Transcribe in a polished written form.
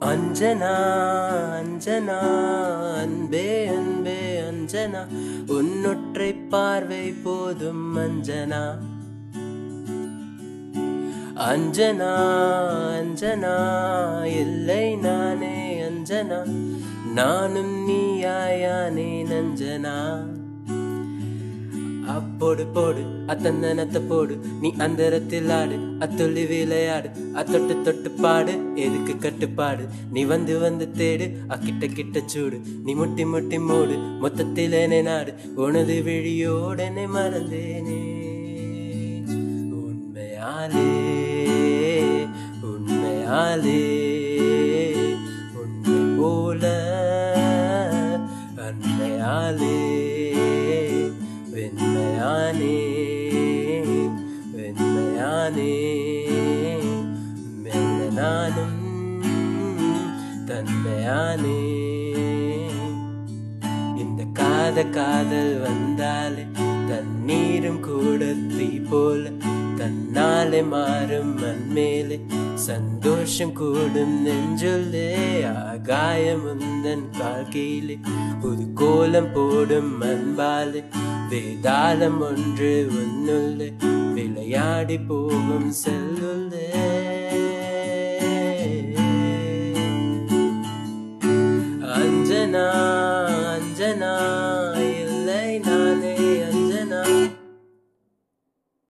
அஞ்சனா அஞ்சனா அன்பே அன்பே அஞ்சனா உன்னொற்றை பார்வை போதும் அஞ்சனா அஞ்சனா அஞ்சனா இல்லை நானே அஞ்சனா நானும் நீயாயானேன் அஞ்சனா அப்போடு போடு அத்தந்தனத்தை போடு நீ அந்தரத்தில் ஆடு அத்துள்ளி விளையாடு அத்தொட்டு தொட்டு பாடு எதுக்கு கட்டுப்பாடு நீ வந்து வந்து தேடு அக்கிட்ட கிட்ட சூடு நீ முட்டி முட்டி மூடு மொத்தத்திலேனே நாடு உனது விழியோடனே மறந்தேனே உண்மையாலே உண்மையாலே உண்மை போல அன்னையாலே வெண்மையானே வெண்மையானே மெல்ல நானும் தன்மையானே இந்த காதல் வந்தாலே தண்ணீரும் கூட தீ போல தன்னாலே மாறும் மண்மேலே சந்தோஷம் கூடும் நெஞ்சுள்ளே ஆகாயம் உந்தன் கால்கீழே புது கோலம் போடும் அன்பாலே வேதாளம் ஒன்று உன்னுள்ளே விளையாடி போகும் செல்லுள்ளே